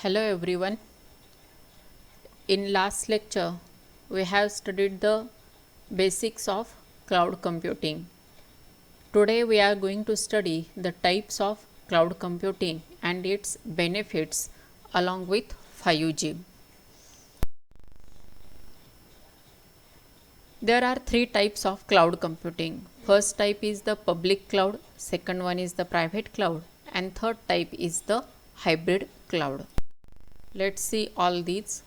Hello everyone. In last lecture, we have studied the basics of cloud computing. Today we are going to study the types of cloud computing and its benefits along with 5G. There are three types of cloud computing. First type is the public cloud, second one is the private cloud, and third type is the hybrid cloud. Let's see all these.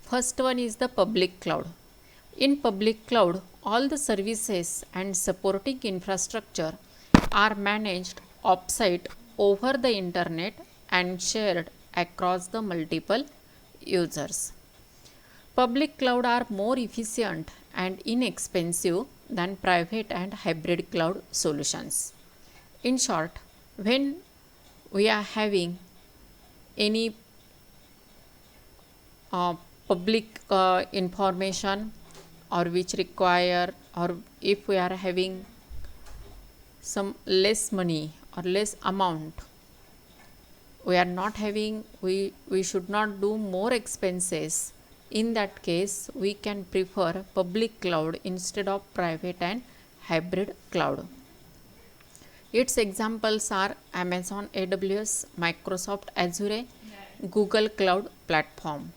First one is the public cloud. In public cloud, all the services and supporting infrastructure are managed offsite over the internet and shared across the multiple users. Public cloud are more efficient and inexpensive than private and hybrid cloud solutions. In short, when we are having any public information or which require, or if we are having some less money or less amount, we are not having, we should not do more expenses. In that case, we can prefer public cloud instead of private and hybrid cloud. Its examples are Amazon AWS, Microsoft Azure, Google Cloud Platform.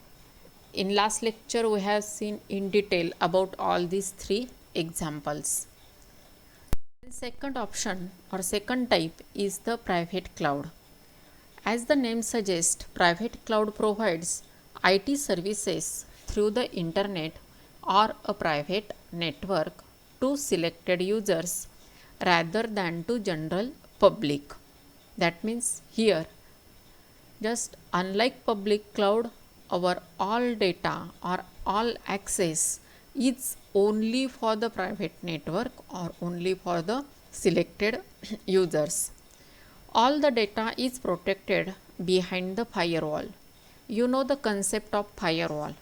In last lecture, we have seen in detail about all these three examples. The second option or second type is the private cloud. As the name suggests, private cloud provides IT services through the internet or a private network to selected users rather than to general public. That means here, just unlike public cloud, our all data or all access is only for the private network or only for the selected users. All the data is protected behind the firewall. You know the concept of firewall.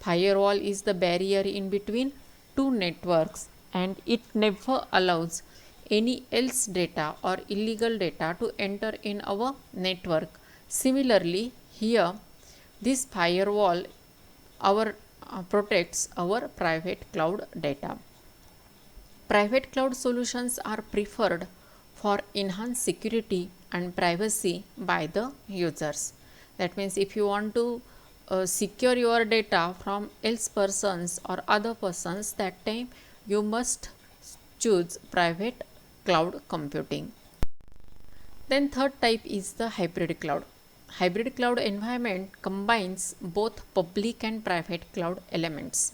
Firewall is the barrier in between two networks and it never allows any else data or illegal data to enter in our network. Similarly, here this firewall protects our private cloud data. Private cloud solutions are preferred for enhanced security and privacy by the users. That means if you want to secure your data from else persons or other persons, that time you must choose private cloud computing. Then third type is the hybrid cloud. Hybrid cloud environment combines both public and private cloud elements.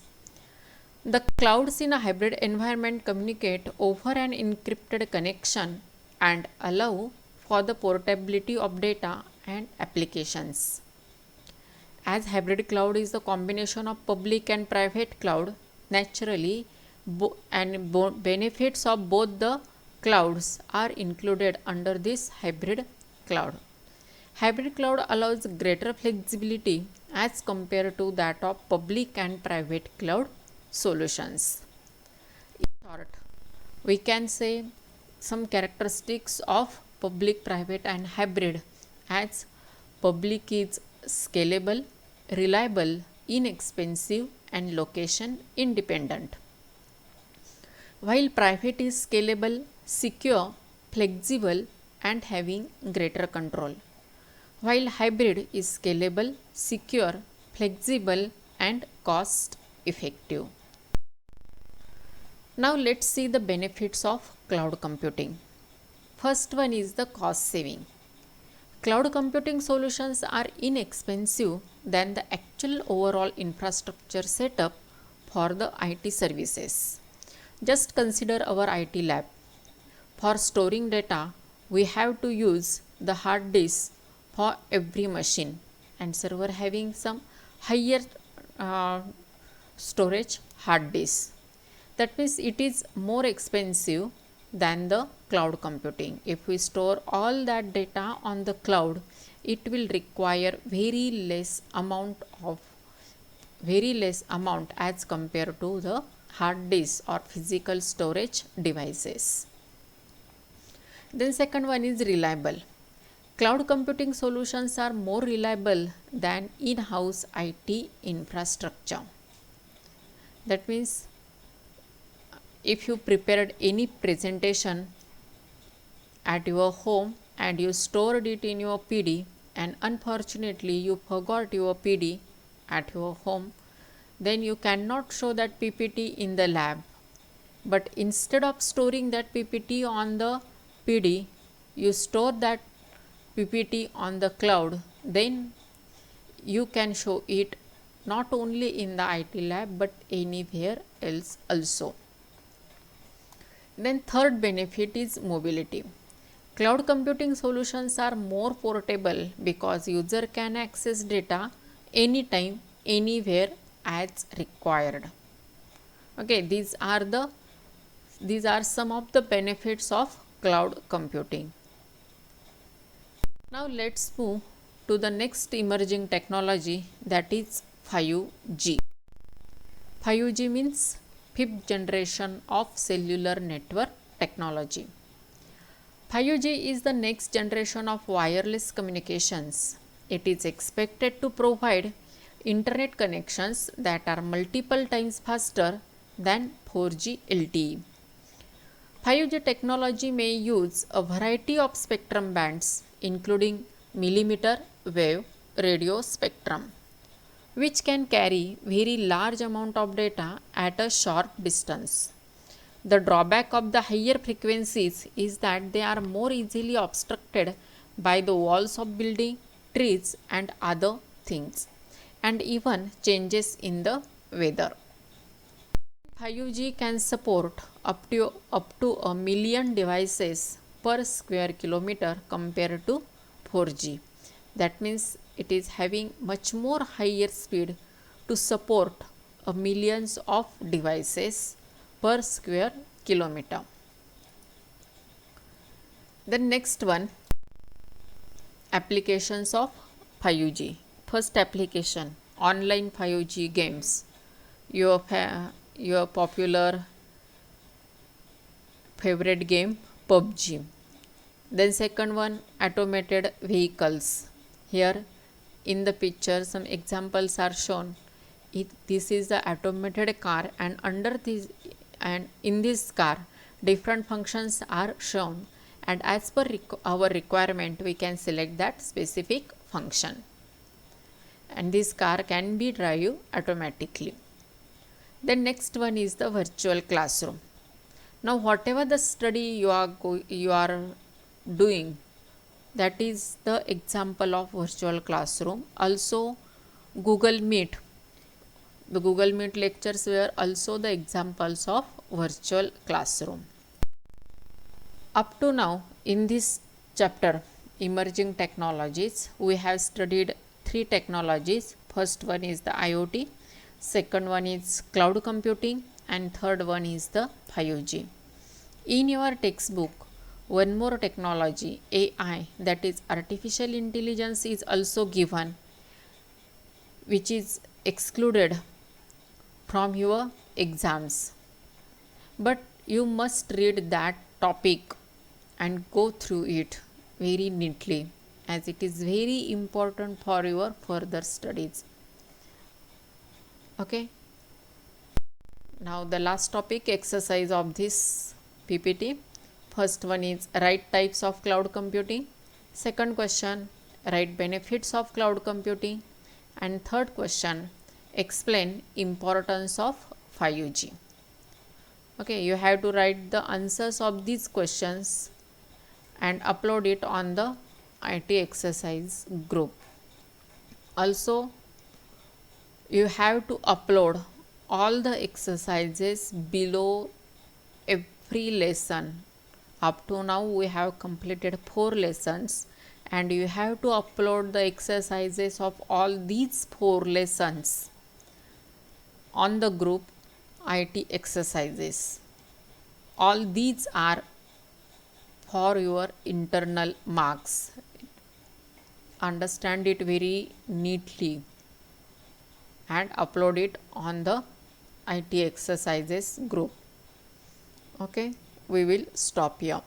The clouds in a hybrid environment communicate over an encrypted connection and allow for the portability of data and applications. As hybrid cloud is the combination of public and private cloud, naturally benefits of both the clouds are included under this hybrid cloud. Hybrid cloud allows greater flexibility as compared to that of public and private cloud solutions. In short, we can say some characteristics of public, private and hybrid as public is scalable, reliable, inexpensive and location independent. While private is scalable, secure, flexible and having greater control. While hybrid is scalable, secure, flexible and cost effective. Now let's see the benefits of cloud computing. First one is the cost saving. Cloud computing solutions are inexpensive than the actual overall infrastructure setup for the IT services. Just consider our IT lab. For storing data, we have to use the hard disk for every machine and server having some higher storage hard disk. That means it is more expensive than the cloud computing. If we store all that data on the cloud, it will require very less amount as compared to the hard disk or physical storage devices. Then second one is reliable. Cloud computing solutions are more reliable than in-house IT infrastructure. That means if you prepared any presentation at your home and you stored it in your PD and unfortunately you forgot your PD at your home, then you cannot show that PPT in the lab. But instead of storing that PPT on the PD, you store that PPT on the cloud, then you can show it not only in the IT lab but anywhere else also. Then third benefit is mobility. Cloud computing solutions are more portable because user can access data anytime, anywhere as required. Okay, these are some of the benefits of cloud computing. Now let's move to the next emerging technology, that is 5G. 5G means fifth generation of cellular network technology. 5G is the next generation of wireless communications. It is expected to provide internet connections that are multiple times faster than 4G LTE. 5G technology may use a variety of spectrum bands including millimeter wave radio spectrum, which can carry very large amount of data at a short distance. The drawback of the higher frequencies is that they are more easily obstructed by the walls of building, trees and other things, and even changes in the weather. 5G can support up to a million devices per square kilometer compared to 4G. That means it is having much more higher speed to support a millions of devices per square kilometer. The next one, applications of 5G. First application, online 5G games. Your popular favorite game PUBG. Then second one, automated vehicles. Here in the picture some examples are shown. This is the automated car, and under this and in this car different functions are shown, and as per our requirement we can select that specific function, and this car can be driven automatically. The next one is the virtual classroom. Now whatever the study you are doing, that is the example of virtual classroom. Also Google Meet, the Google Meet lectures were also the examples of virtual classroom. Up to now in this chapter, emerging technologies, we have studied three technologies. First one is the IoT, second one is cloud computing, and third one is the 5G. In your textbook, one more technology, AI, that is artificial intelligence, is also given, which is excluded from your exams. But you must read that topic and go through it very neatly, as it is very important for your further studies. Okay. Now the last topic, exercise of this PPT. First one is write types of cloud computing. Second question, write benefits of cloud computing. And third question, explain importance of 5G. Okay, you have to write the answers of these questions and upload it on the IT exercise group. Also, you have to upload all the exercises below every lesson. Up to now we have completed 4 lessons, and you have to upload the exercises of all these 4 lessons on the group IT exercises. All these are for your internal marks. Understand it very neatly and upload it on the IT exercises group. Okay, we will stop here.